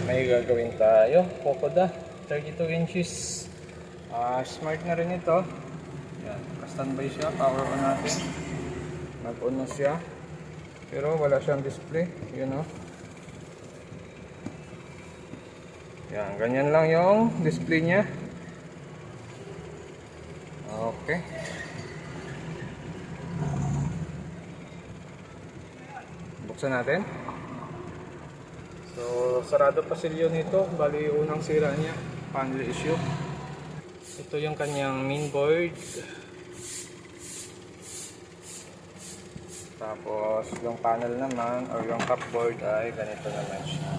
May gagawin tayo. Kokoda, 32 inches. Smart na rin ito. Yan, standby siya. Power on natin. Nag-on na siya. Pero wala siyang display. Yun o. Yan, ganyan lang yung display niya. Okay. Buksan natin. So, sarado pa silyo nito. Bali, unang sira niya. Panel issue. Ito yung kanyang mainboard. Tapos, yung panel naman, or yung cupboard ay ganito naman siya.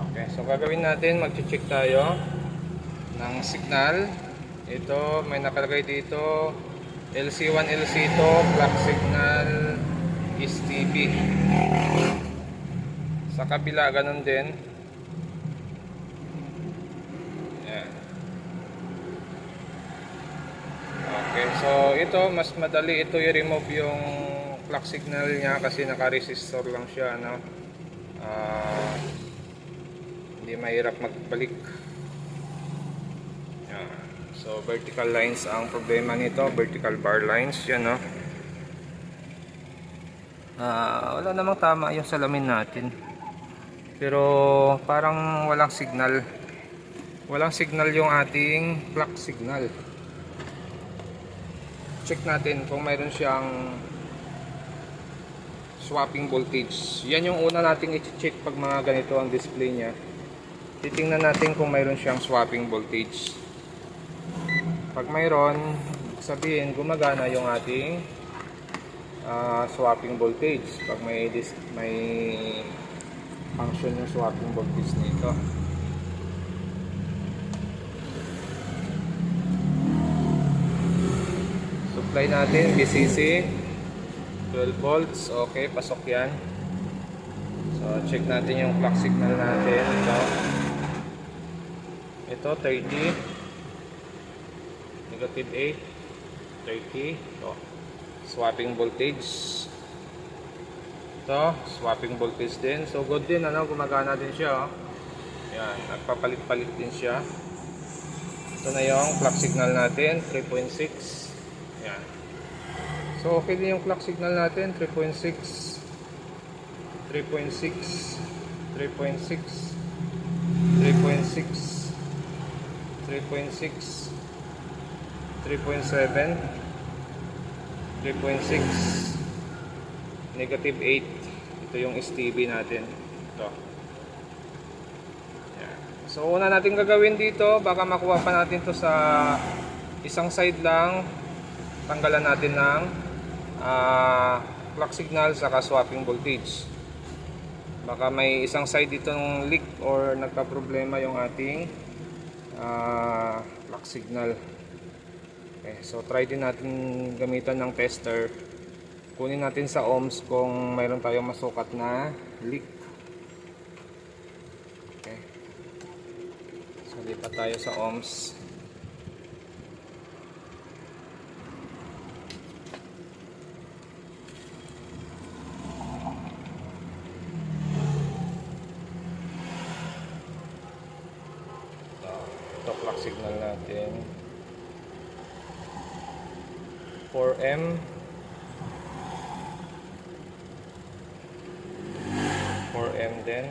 Okay, so gagawin natin, mag-check tayo ng signal. Ito, may nakalagay dito LC1, LC2, clock signal is TV. Sa kabila, ganun din. Yan. Okay, so ito, mas madali ito i-remove yung clock signal niya kasi naka-resistor lang siya, no? Hindi mahirap magbalik. Yan. So vertical lines ang problema nito, vertical bar lines yan, no? Wala namang tama yung salamin natin, pero parang walang signal yung ating clock signal. Check natin kung mayroon siyang swapping voltage. Yan yung una nating i-check pag mga ganito ang display niya. Titingnan natin kung mayroon siyang swapping voltage. Pag mayroon, sabihin gumagana yung ating swapping voltage. Pag may function yung swapping voltage nito. Supply natin BCC 12 volts. Okay, pasok yan. So check natin yung clock signal natin. Ito 30, negative 8, 30. Ito, swapping voltage. Ito, swapping voltage din. So good din, ano, gumagana din siya, oh. Yan, nagpapalit-palit din siya. Ito na yung clock signal natin, 3.6. Yan. So okay din yung clock signal natin, 3.6, 3.6, 3.6, 3.6, 3.6, 3.7, 3.6, negative 8. Ito yung STB natin. Ito. Yan. So una natin gagawin dito, baka makuha pa natin to sa isang side lang. Tanggalan natin ng clock signal saka swapping voltage. Baka may isang side ditong leak or nagka-problema yung ating clock signal. Okay, so try din natin gamitan ng tester. Kunin natin sa ohms kung mayroon tayong masukat na leak. Okay. So lipat tayo sa ohms. Ito clock signal natin. 4M, 4M din,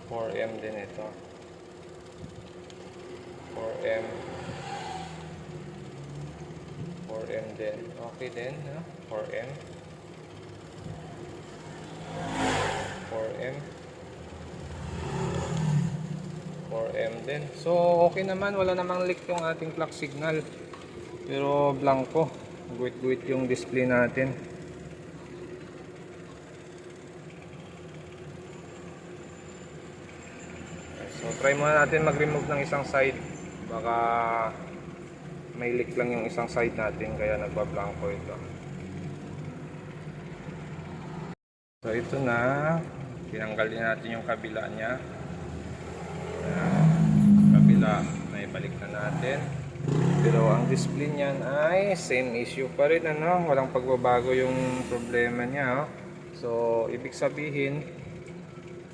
4M din ito, 4M, 4M din, okay din, no? 4M, 4M, 4M din. So okay naman, wala namang leak yung ating clock signal. Pero blanco, guwit-guwit yung display natin. So try muna natin mag-remove ng isang side. Baka may leak lang yung isang side natin, kaya nagbablanco ito. So ito na. Tinanggal din natin yung kabila niya. Kabila, naibalik na natin. Pero ang display niyan ay same issue pa rin, ano? Walang pagbabago yung problema niya. So, ibig sabihin,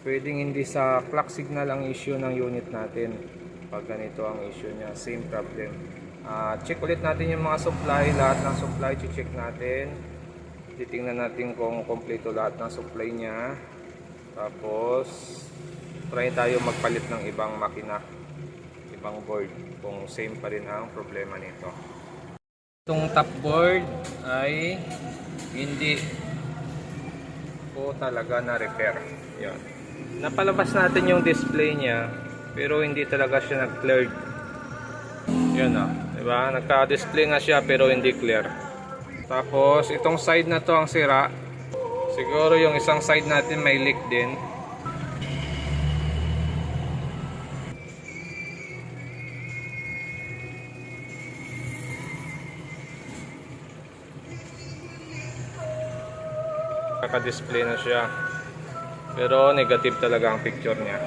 pwedeng hindi sa clock signal ang issue ng unit natin. Pag ganito ang issue niya, same problem. Check ulit natin yung mga supply, lahat ng supply, check natin. Titingnan natin kung kompleto lahat ng supply niya. Tapos, try tayo magpalit ng ibang makina, ibang board, kung same pa rin ang problema nito. Itong top board ay hindi po talaga na-repair. Yan. Napalabas natin yung display niya, pero hindi talaga siya nag-cleared. Yan o, diba? Nagka-display nga siya pero hindi clear. Tapos itong side na to ang sira. Siguro yung isang side natin may leak din. Naka-display na siya. Pero negative talaga ang picture niya.